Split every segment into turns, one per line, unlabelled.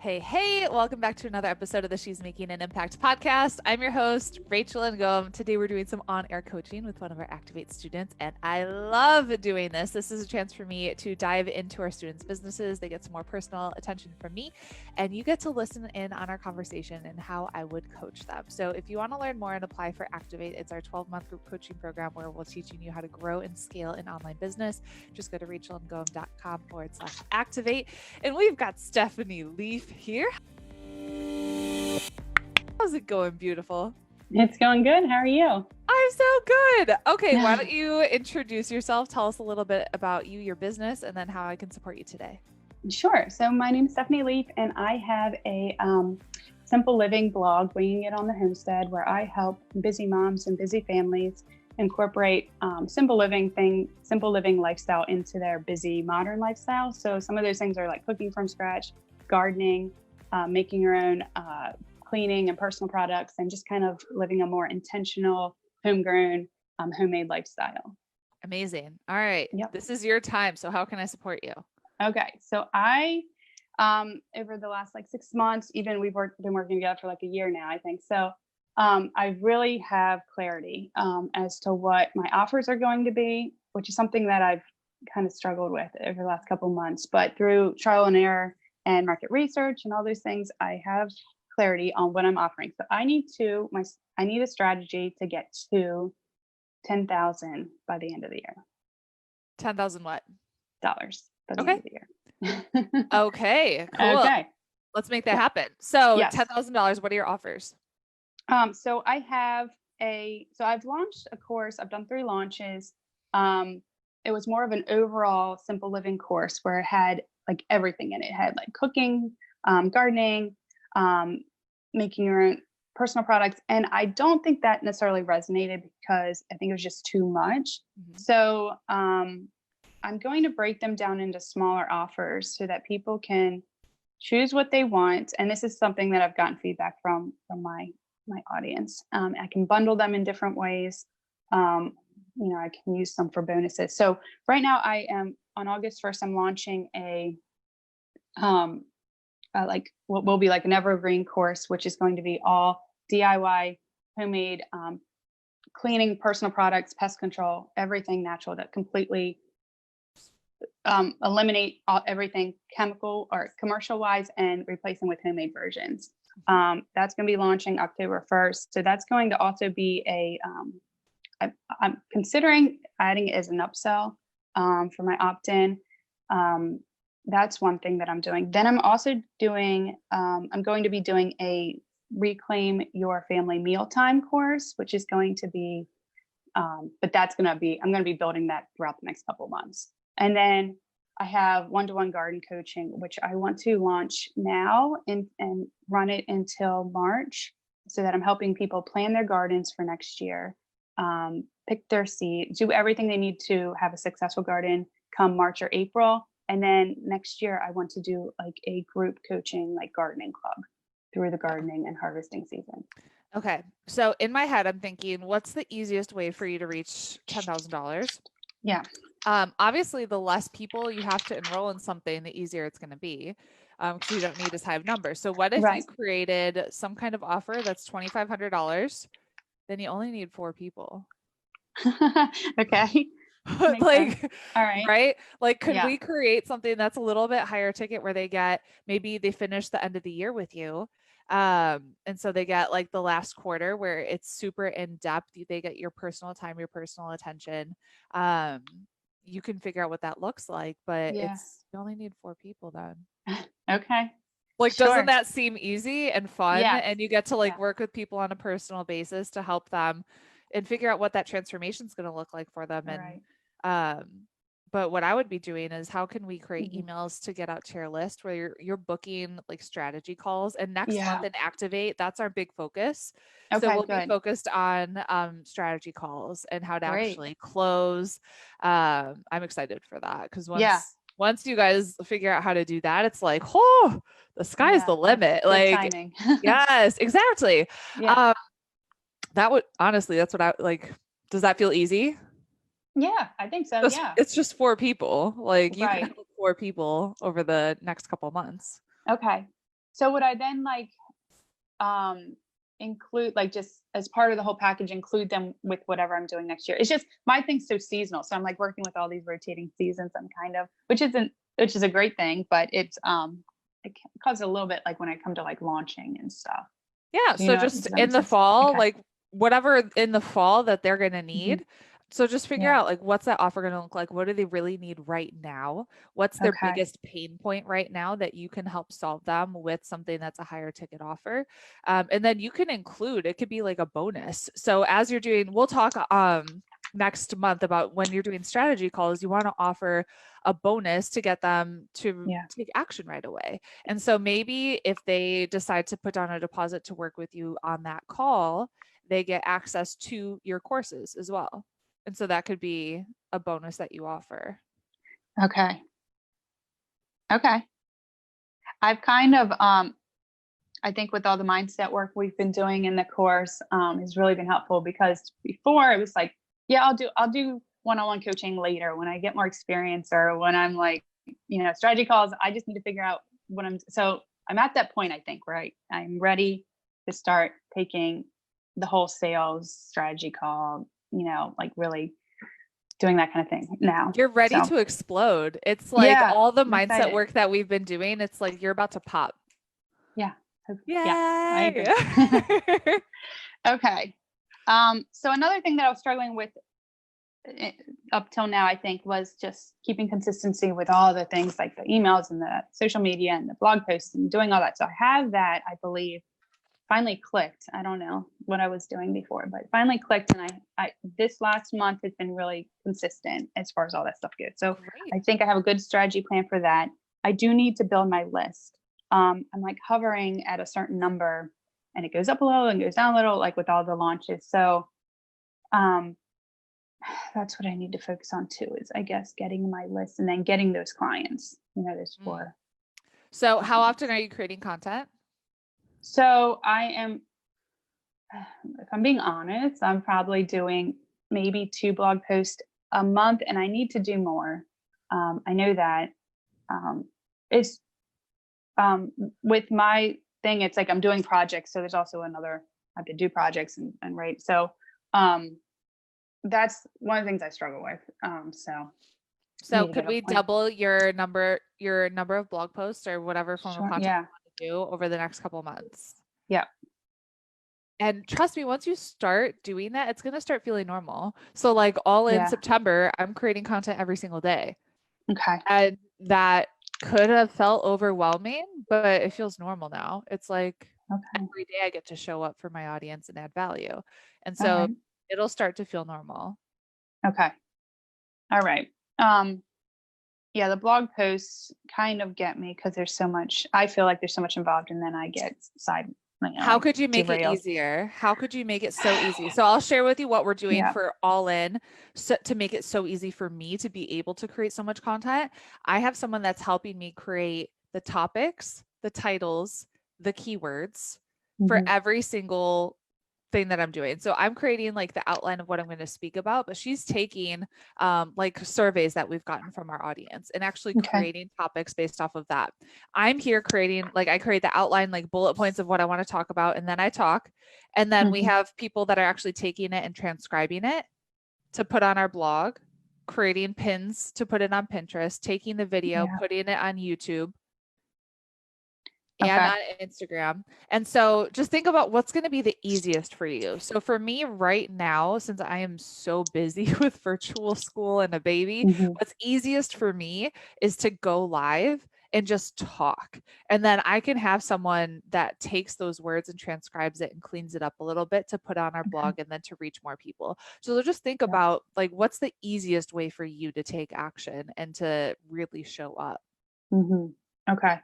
Hey, welcome back to another episode of the She's Making an Impact podcast. I'm your host, Rachel and Ngom. Today we're doing some on-air coaching with one of our Activate students, and I love doing this. This is a chance for me to dive into our students' businesses. They get some more personal attention from me, and you get to listen in on our conversation and how I would coach them. So if you want to learn more and apply for Activate, it's our 12-month group coaching program where we're teaching you how to grow and scale an online business. Just go to rachelandngom.com/activate. And we've got Stephanie Leaf here. How's it going, beautiful?
It's going good. How are you?
I'm so good. Okay, why don't you introduce yourself? Tell us a little bit about you, your business, and then how I can support you today.
Sure. So my name is Stephanie Leaf, and I have a simple living blog, Winging It on the Homestead, where I help busy moms and busy families incorporate simple living lifestyle into their busy modern lifestyle. So some of those things are like cooking from scratch, gardening, making your own cleaning and personal products, and just kind of living a more intentional, homegrown, homemade lifestyle.
Amazing. All right.
Yep.
This is your time. So how can I support you?
Okay. So I, over the last 6 months, even we've been working together for a year now, I think. So I really have clarity as to what my offers are going to be, which is something that I've kind of struggled with over the last couple of months. But through trial and error and market research and all those things, I have clarity on what I'm offering. So I need a strategy to get to 10,000 by the end of the year.
10,000 what?
Dollars by the end of the year.
Okay, cool.
Okay.
Let's make that happen. So
yes.
$10,000, what are your offers?
So I've launched a course. I've done 3 launches. It was more of an overall simple living course where it had everything in it. It had cooking, gardening, making your own personal products. And I don't think that necessarily resonated because I think it was just too much. Mm-hmm. So I'm going to break them down into smaller offers so that people can choose what they want. And this is something that I've gotten feedback from my audience. I can bundle them in different ways. I can use some for bonuses. So right now I am on August 1st, I'm launching a, what will be an evergreen course, which is going to be all DIY, homemade, cleaning, personal products, pest control, everything natural that completely eliminate everything chemical or commercial wise and replace them with homemade versions. That's going to be launching October 1st. So that's going to also be I'm considering adding it as an upsell for my opt-in. That's one thing that I'm doing. Then I'm also doing, I'm going to be doing a Reclaim Your Family Mealtime course, which is going to be, I'm going to be building that throughout the next couple of months. And then I have one-to-one garden coaching, which I want to launch now and run it until March so that I'm helping people plan their gardens for next year, pick their seed, do everything they need to have a successful garden come March or April. And then next year, I want to do a group coaching, gardening club through the gardening and harvesting season.
Okay. So in my head, I'm thinking, what's the easiest way for you to reach $10,000?
Yeah.
Obviously, the less people you have to enroll in something, the easier it's going to be because you don't need as high of numbers. So what if you created some kind of offer that's $2,500? Then you only need 4 people.
Okay.
All right. Could
Yeah.
we create something that's a little bit higher ticket where maybe they finish the end of the year with you. And so they get the last quarter where it's super in depth. They get your personal time, your personal attention. You can figure out what that looks like, but you only need 4 people then.
Okay.
Doesn't that seem easy and fun?
Yes.
And you get to work with people on a personal basis to help them and figure out what that transformation is going to look like for them.
Right.
But what I would be doing is how can we create emails to get out to your list where you're booking strategy calls, and next month in Activate, that's our big focus.
Okay,
so we'll be focused on strategy calls and how to actually close. I'm excited for that because once you guys figure out how to do that, it's the sky's the limit.
Timing.
Yes, exactly.
Yeah.
That's what I does that feel easy?
Yeah, I think so.
It's just 4 people. You can help 4 people over the next couple of months.
Okay. So would I then include, like, just as part of the whole package, include them with whatever I'm doing next year? It's just my thing's so seasonal. So I'm like working with all these rotating seasons. I'm kind of, which is a great thing, but it causes a little bit like when I come to like launching and stuff.
Yeah.
You
So
know,
just
does that
in
make
the
sense?
fall,
Okay.
like whatever in the fall that they're going to
Hmm.
need. So just figure
Yeah.
out like what's that offer going to look like? What do they really need right now? What's their
Okay.
biggest pain point right now that you can help solve them with something that's a higher ticket offer? And then you can include, it could be like a bonus. So as you're doing, we'll talk next month about when you're doing strategy calls, you want to offer a bonus to get them to
Yeah.
take action right away. And so maybe if they decide to put down a deposit to work with you on that call, they get access to your courses as well. And so that could be a bonus that you offer.
Okay. Okay. I've kind of, I think with all the mindset work we've been doing in the course, has really been helpful, because before it was like, yeah, I'll do one-on-one coaching later when I get more experience, or when I'm like, strategy calls. I just need to figure out so I'm at that point, I think, where I'm ready to start taking the whole sales strategy call, like really doing that kind of thing now.
You're ready
So
to explode. It's like
yeah,
all the
I'm
mindset
excited.
work that we've been doing, it's like you're about to pop.
Yeah. Yeah, I
Yay.
agree. Okay. So another thing that I was struggling with up till now, I think, was just keeping consistency with all the things like the emails and the social media and the blog posts and doing all that. So I have that, I believe, finally clicked. I don't know what I was doing before, but finally clicked. And I this last month has been really consistent as far as all that stuff goes. So
Great.
I think I have a good strategy plan for that. I do need to build my list. I'm like hovering at a certain number, and it goes up a little and goes down a little, like with all the launches. So um, that's what I need to focus on too, is I guess getting my list and then getting those clients, those
Mm.
four.
So how often are you creating content?
So I am, if I'm being honest, I'm probably doing maybe 2 blog posts a month, and I need to do more. I know that it's with my thing, it's like I'm doing projects. So there's also another, I have to do projects and write. So that's one of the things I struggle with. So
So
need to
could
get a
we
plan.
double your number of blog posts or whatever form of
Sure.
content
Yeah.
you want to do over the next couple of months?
Yeah.
And trust me, once you start doing that, it's going to start feeling normal. So like all in
Yeah.
September, I'm creating content every single day.
Okay.
And that could have felt overwhelming, but it feels normal now. It's like
Okay.
every day I get to show up for my audience and add value. And
All
so
right.
it'll start to feel normal.
Okay. All right. Yeah, the blog posts kind of get me because I feel like there's so much involved, and then I get
How
like
could you make it
derailed.
easier? How could you make it so easy? So I'll share with you what we're doing
Yeah.
for all in to make it so easy for me to be able to create so much content. I have someone that's helping me create the topics, the titles, the keywords for
Hmm.
every single thing that I'm doing. So I'm creating like the outline of what I'm going to speak about, but she's taking like surveys that we've gotten from our audience and actually
Okay.
creating topics based off of that. I'm here creating, like I create the outline, like bullet points of what I want to talk about, and then I talk. And then we
Hmm.
have people that are actually taking it and transcribing it to put on our blog, creating pins to put it on Pinterest, taking the video,
Yeah.
putting it on YouTube and
Okay.
on Instagram. And so just think about what's going to be the easiest for you. So for me right now, since I am so busy with virtual school and a baby,
Hmm.
what's easiest for me is to go live and just talk. And then I can have someone that takes those words and transcribes it and cleans it up a little bit to put on our
Okay.
blog and then to reach more people. So just think
Yeah.
about like what's the easiest way for you to take action and to really show up.
Hmm. Okay.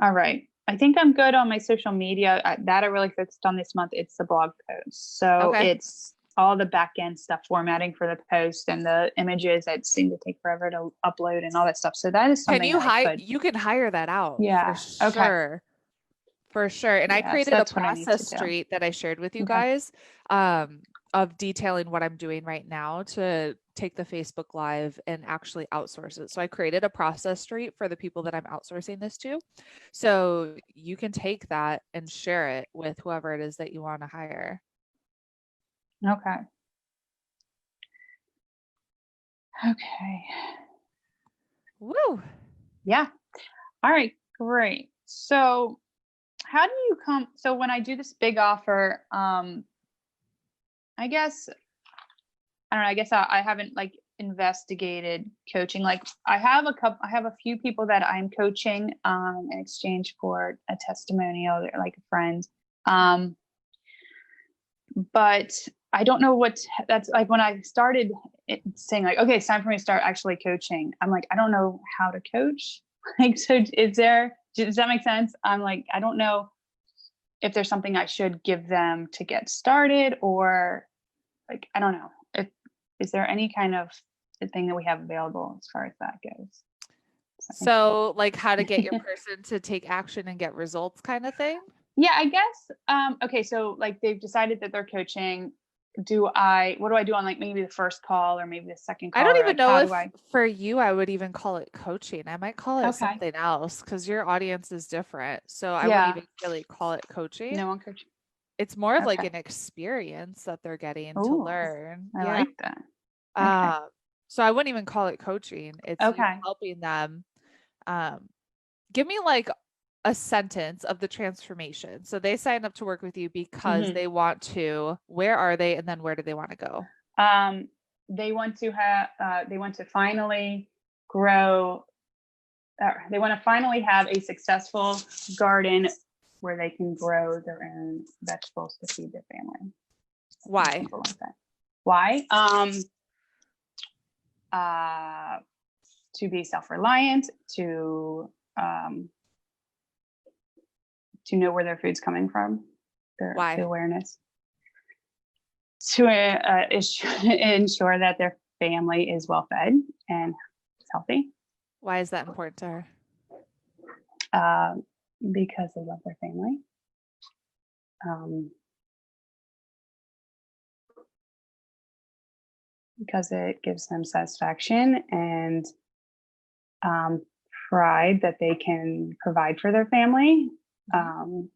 All right. I think I'm good on my social media. That I really focused on this month. It's the blog post. So
Okay.
it's all the back end stuff, formatting for the post and the images that seem to take forever to upload and all that stuff. So that is
Can
something
you
that I
hire?
could.
You can hire that out for
Yeah. Okay.
sure. For sure. And I
Yes,
created a
that's what I need to
process
do.
street that I shared with you
Okay.
guys of detailing what I'm doing right now to take the Facebook Live and actually outsource it. So I created a process street for the people that I'm outsourcing this to. So you can take that and share it with whoever it is that you want to hire.
Okay. Okay.
Woo.
Yeah. All right. Great. So how do you so when I do this big offer, I guess, I don't know, I guess I haven't like investigated coaching. Like I have a few people that I'm coaching, in exchange for a testimonial. They're like a friend. But I don't know that's like when I started saying like, okay, it's time for me to start actually coaching. I'm like, I don't know how to coach. Like, so does that make sense? I'm like, I don't know if there's something I should give them to get started, or like, I don't know. Is there any kind of thing that we have available as far as that goes?
So like how to get your person to take action and get results kind of thing?
Yeah, I guess. Okay, so like they've decided that they're coaching. What do I do on like maybe the first call or maybe the second
I
call,
don't
or
even
like
know
how
if
do I?
for you I would even call it coaching. I might call it
Okay.
something else because your audience is different. So I wouldn't
Yeah.
even really call it coaching.
No one coaching.
It's more of like
Okay.
an experience that they're getting to
Oh,
learn.
I
Yeah.
like that. Okay.
So I wouldn't even call it coaching. It's you
Okay.
helping them. Give me like a sentence of the transformation. So they sign up to work with you because
Mm-hmm.
they want to. Where are they, and then where do they want to go?
They want to have. They want to finally grow. They want to finally have a successful garden where they can grow their own vegetables to feed their family.
Why?
Simple like that. Why? To be self-reliant, to know where their food's coming from, the
Why?
awareness, to ensure that their family is well fed and healthy,
Why is that important to her?
because they love their family. Because it gives them satisfaction and pride that they can provide for their family, and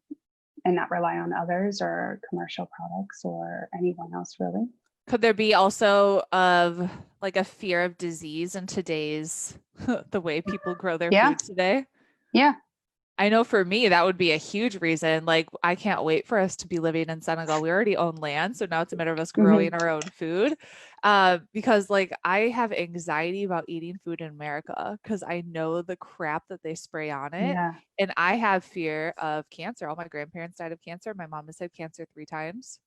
not rely on others or commercial products or anyone else really.
Could there be also of like a fear of disease in today's the way people grow their
Yeah.
food today?
Yeah.
I know for me that would be a huge reason. Like I can't wait for us to be living in Senegal. We already own land, so now it's a matter of us growing our own food. Because like I have anxiety about eating food in America because I know the crap that they spray on it,
Yeah.
and I have fear of cancer. All my grandparents died of cancer. My mom has had cancer 3 times.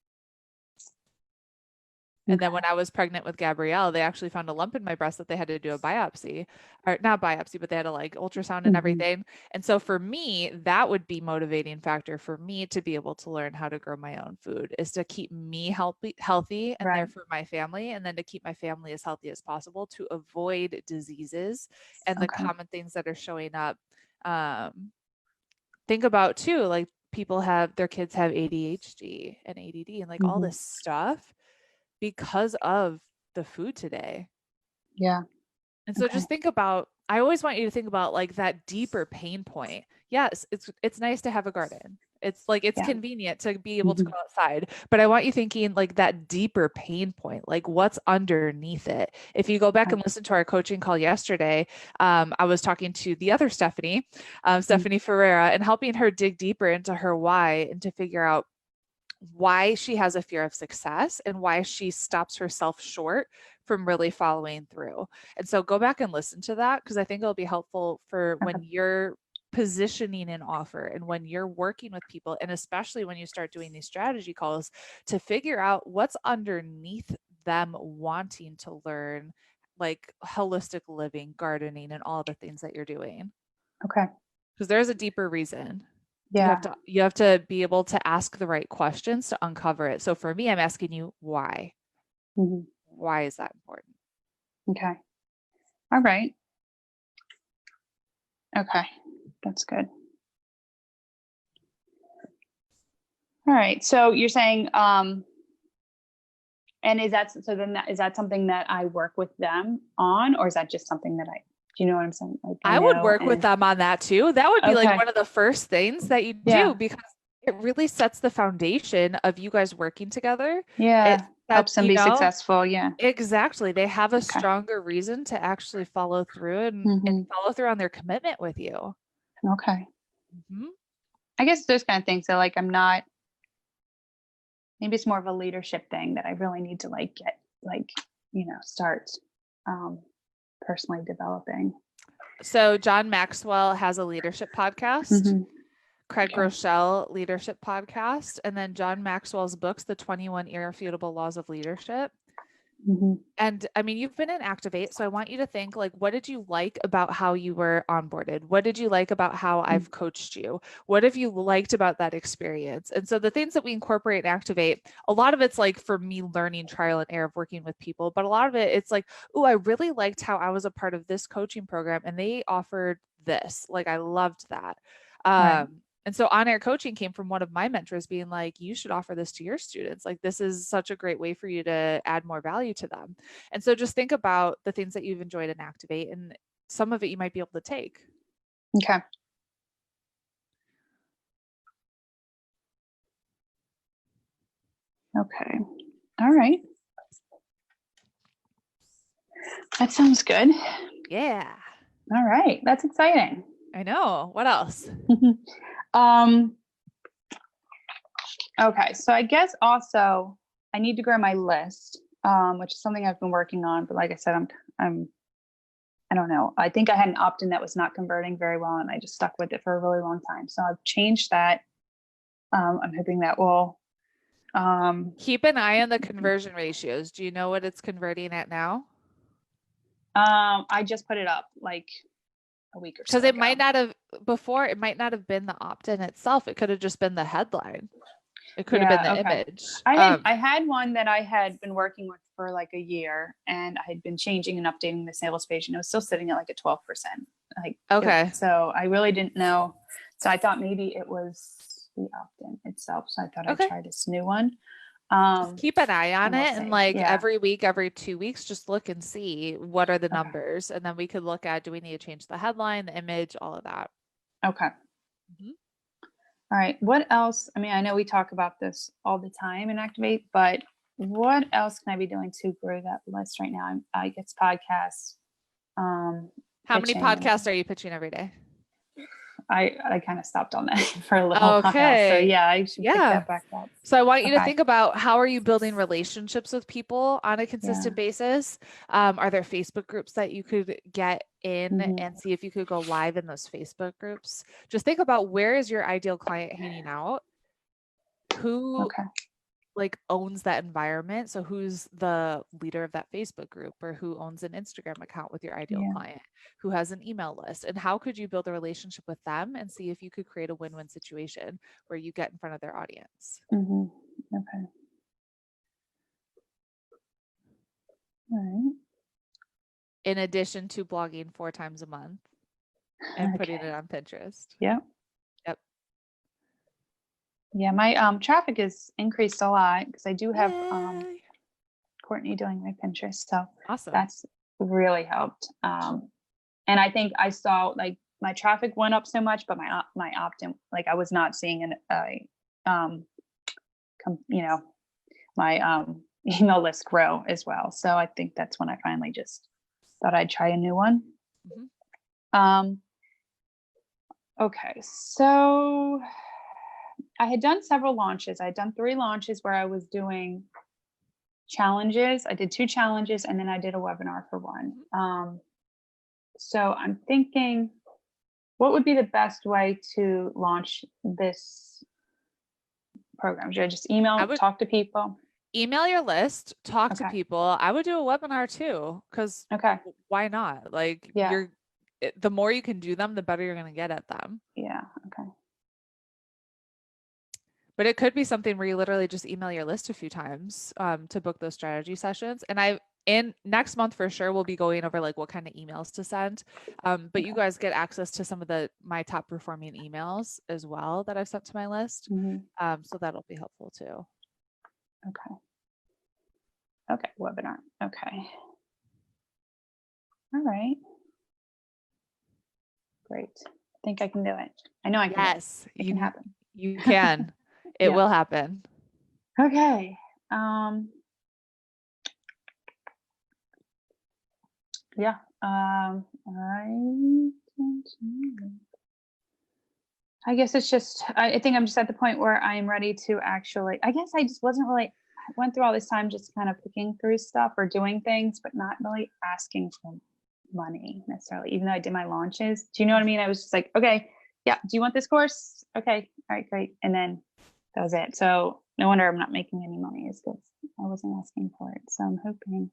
And then when I was pregnant with Gabrielle, they actually found a lump in my breast that they had to do a biopsy, or not biopsy, but they had to like ultrasound and everything. And so for me, that would be motivating factor for me to be able to learn how to grow my own food is to keep me healthy and there for my family, and then to keep my family as healthy as possible to avoid diseases and the common things that are showing up. Think about too, like people have their kids have ADHD and ADD and like all this stuff because of the food today.
Yeah.
And so just think about, I always want you to think about like that deeper pain point. Yes, it's nice to have a garden. It's like it's convenient to be able to go outside, but I want you thinking like that deeper pain point, like what's underneath it. If you go back and listen to our coaching call yesterday, I was talking to the other Stephanie, Stephanie Ferreira, and helping her dig deeper into her why and to figure out why she has a fear of success and why she stops herself short from really following through. And so go back and listen to that because I think it'll be helpful for when you're positioning an offer and when you're working with people, and especially when you start doing these strategy calls to figure out what's underneath them wanting to learn like holistic living, gardening, and all the things that you're doing.
Okay.
Because there's a deeper reason.
Yeah.
You have to be able to ask the right questions to uncover it. So for me, I'm asking you why. Why is that important?
Okay. All right. Okay. That's good. All right. So you're saying And is that, so then is that something that I work with them on, or is that just something that do you know what I'm saying? Like
I would work with them on that too. That would be like
okay.
one of the first things that you
Yeah.
do, because it really sets the foundation of you guys working together. It
Yeah. Helps
sets,
them be successful. Yeah.
exactly. They have a
Okay.
stronger reason to actually follow through and follow through on their commitment with you.
Okay.
hmm
I guess those kind of things. So like, I'm not, maybe it's more of a leadership thing that I really need to like get, like, start personally developing.
So John Maxwell has a leadership podcast. Craig
Okay.
Groeschel leadership podcast, and then John Maxwell's books, The 21 Irrefutable Laws of Leadership. And I mean, you've been in Activate, so I want you to think like, what did you like about how you were onboarded? What did you like about how I've coached you? What have you liked about that experience? And so the things that we incorporate in Activate, a lot of it's like for me learning trial and error of working with people, but a lot of it, it's like, oh, I really liked how I was a part of this coaching program and they offered this. Like, I loved that.
Right.
And so on air coaching came from one of my mentors being like, you should offer this to your students. Like, this is such a great way for you to add more value to them. And so just think about the things that you've enjoyed and Activate, and some of it you might be able to take.
Okay. Okay. All right. That sounds good.
Yeah.
All right. That's exciting.
I know. What else?
Okay. So I guess also I need to grow my list, which is something I've been working on. But like I said, I don't know. I think I had an opt-in that was not converting very well, and I just stuck with it for a really long time. So I've changed that. I'm hoping that will
keep an eye on the conversion ratios. Do you know what it's converting at now?
I just put it up like a week or so
because it
ago.
might not have before, it might not have been the opt-in itself. It could have just been the headline. It could have been the image.
I had one that I had been working with for like a year, and I had been changing and updating the sales page, and it was still sitting at like a 12%. Like,
okay.
So I really didn't know. So I thought maybe it was the opt-in itself. So I thought I'd try this new one.
Just keep an eye on it, and like every week, every 2 weeks, just look and see what are the numbers, and then we could look at, do we need to change the headline, the image, all of that.
Okay. All right. What else? I mean, I know we talk about this all the time in Activate, but what else can I be doing to grow that list right now? I guess podcasts.
How many podcasts are you pitching every day?
I kind of stopped on that for a little while. So yeah, I should pick that back up.
So I want you to think about, how are you building relationships with people on a consistent basis? Are there Facebook groups that you could get in and see if you could go live in those Facebook groups? Just think about, where is your ideal client hanging out? Who like owns that environment? So who's the leader of that Facebook group, or who owns an Instagram account with your ideal client? Who has an email list? And how could you build a relationship with them and see if you could create a win-win situation where you get in front of their audience?
Okay. All right.
In addition to blogging 4 times a month and putting it on Pinterest.
Yep. Yeah, my traffic is increased a lot because I do have Courtney doing my Pinterest, so that's really helped. And I think I saw like my traffic went up so much, but my opt-in, like I was not seeing my email list grow as well. So I think that's when I finally just thought I'd try a new one. Okay, so I had done several launches. I had done 3 launches where I was doing challenges. I did 2 challenges, and then I did a webinar for one. So I'm thinking, what would be the best way to launch this program? Should I just email, talk to people?
Email your list, talk to people. I would do a webinar too, because why not? Like, the more you can do them, the better you're going to get at them.
Yeah. Okay.
But it could be something where you literally just email your list a few times to book those strategy sessions. And in next month for sure, we'll be going over like what kind of emails to send. But you guys get access to some of my top performing emails as well that I've sent to my list. So that'll be helpful too.
Okay. Okay, webinar. Okay. All right. Great. I think I can do it. I know I can do it.
Yes,
It can happen.
you can. It
Yeah.
will happen.
Okay. Yeah. I guess it's just, I think I'm just at the point where I'm ready to actually, I guess I just wasn't really, I went through all this time just kind of picking through stuff or doing things, but not really asking for money necessarily, even though I did my launches. Do you know what I mean? I was just like, okay, yeah, do you want this course? Okay, all right, great. And then that was it. So no wonder I'm not making any money, is because I wasn't asking for it. So I'm hoping.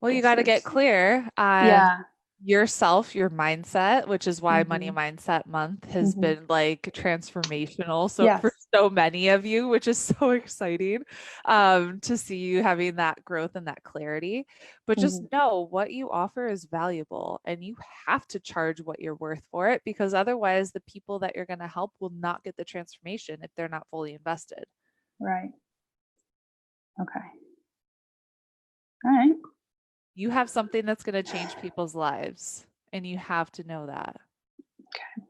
Well, you got to get clear on
Yeah.
yourself, your mindset, which is why Money
Hmm.
Mindset Month has
Hmm.
been like transformational. So for
Yes.
so many of you, which is so exciting to see you having that growth and that clarity. But just
Hmm.
know what you offer is valuable and you have to charge what you're worth for it because otherwise the people that you're going to help will not get the transformation if they're not fully invested.
Right. Okay. All right.
You have something that's going to change people's lives and you have to know that.
Okay.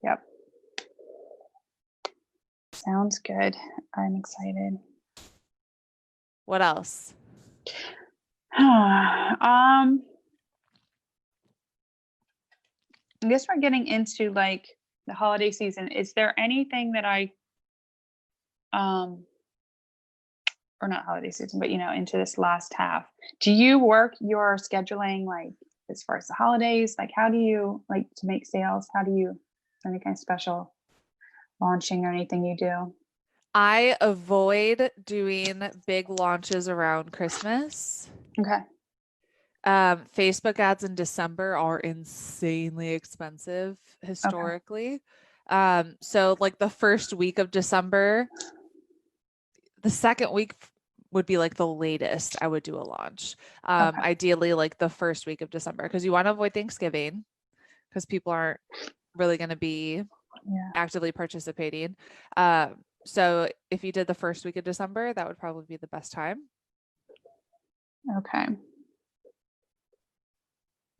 Yep. Sounds good. I'm excited.
What else?
I guess we're getting into like the holiday season. Is there anything that um, or not holiday season, but into this last half, do you work your scheduling like as far as the holidays? Like, how do you like to make sales? How do you, is there any kind of special launching or anything you do?
I avoid doing big launches around Christmas.
Okay.
Facebook ads in December are insanely expensive
Okay.
historically. So like the first week of December, the second week would be like the latest I would do a launch.
Okay.
Ideally like the first week of December because you want to avoid Thanksgiving because people aren't really going to be
Yeah.
actively participating. So if you did the first week of December, that would probably be the best time.
Okay.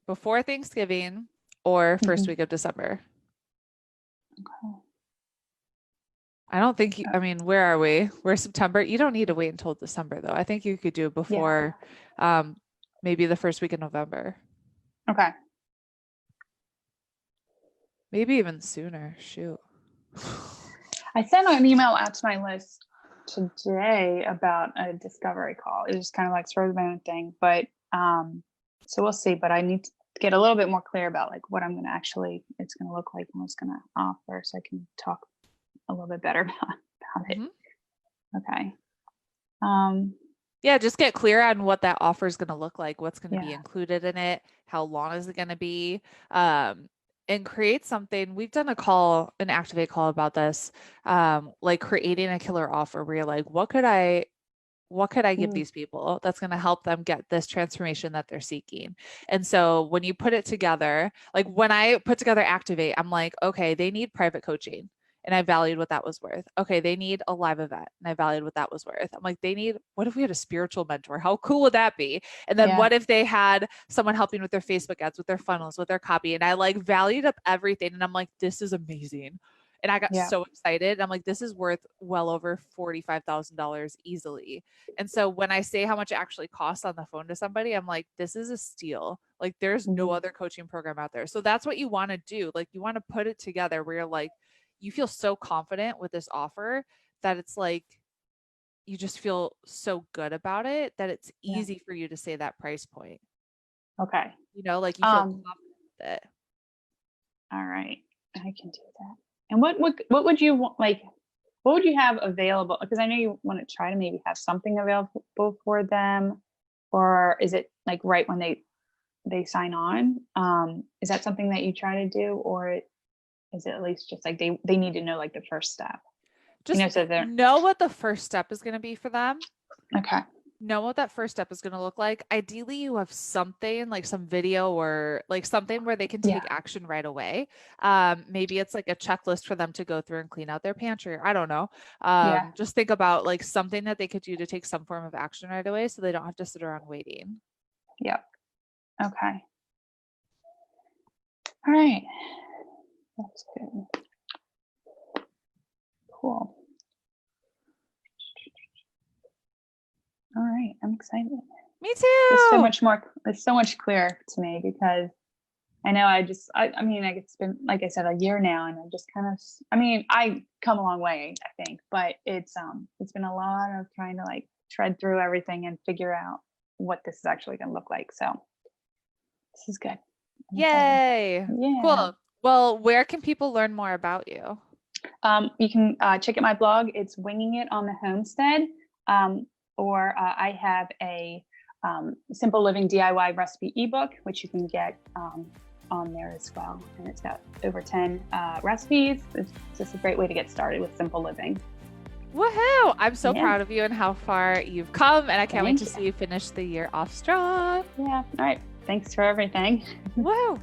Before Thanksgiving or first
Mhm.
week of December.
Okay.
I don't think, I mean, where are we? We're September. You don't need to wait until December though. I think you could do it
Yeah.
before maybe the first week of November.
Okay.
Maybe even sooner. Shoot.
I sent an email out to my list today about a discovery call. It was kind of like sort of my own thing, but so we'll see. But I need to get a little bit more clear about like what I'm going to actually it's going to look like and what's going to offer, so I can talk a little bit better about it.
Mhm.
Okay.
Yeah, just get clear on what that offer is going to look like, what's going to be
Yeah.
included in it, how long is it going to be, and create something. We've done an Activate call about this, like creating a killer offer where you're like, what could I give
Mm,
these people that's going to help them get this transformation that they're seeking? And so when you put it together, like when I put together Activate, I'm like, okay, they need private coaching. And I valued what that was worth. Okay, they need a live event. And I valued what that was worth. I'm like, what if we had a spiritual mentor? How cool would that be? And then
yeah.
what if they had someone helping with their Facebook ads, with their funnels, with their copy? And I like valued up everything. And I'm like, this is amazing. And I got
Yeah.
so excited. I'm like, this is worth well over $45,000 easily. And so when I say how much it actually costs on the phone to somebody, I'm like, this is a steal. Like there's no
Hmm.
other coaching program out there. So that's what you want to do. Like you want to put it together where you're like, you feel so confident with this offer that it's like, you just feel so good about it that it's
Yeah.
easy for you to say that price point.
Okay.
Like you feel
Um,
confident with it.
all right. I can do that. And what would you want like what would you have available? Because I know you want to try to maybe have something available for them, or is it like right when they sign on? Is that something that you try to do, or is it at least just like they need to know like the first step?
Just
So they're
know what the first step is going to be for them.
okay.
know what that first step is going to look like. Ideally, you have something like some video or like something where they can
Yeah.
take action right away. Maybe it's like a checklist for them to go through and clean out their pantry. I don't know.
Yeah.
Just think about like something that they could do to take some form of action right away so they don't have to sit around waiting.
Yep. Okay. All right. That's good. Cool. All right. I'm excited.
Me too.
It's so much clearer to me because I know I mean, like it's been, like I said, a year now, and I just kind of, I mean, I come a long way, I think, but it's been a lot of trying to like tread through everything and figure out what this is actually going to look like. So this is good. I'm excited.
Yay.
Yeah.
Cool. Well, where can people learn more about you?
You can check out my blog. It's Winging It on the Homestead. Or I have a Simple Living DIY recipe ebook, which you can get on there as well. And it's got over 10 recipes. It's just a great way to get started with simple living.
Woohoo! I'm so proud of you and how far you've come, and I can't wait to see you finish the year off strong.
Yeah. All right. Thanks for everything.
Woo!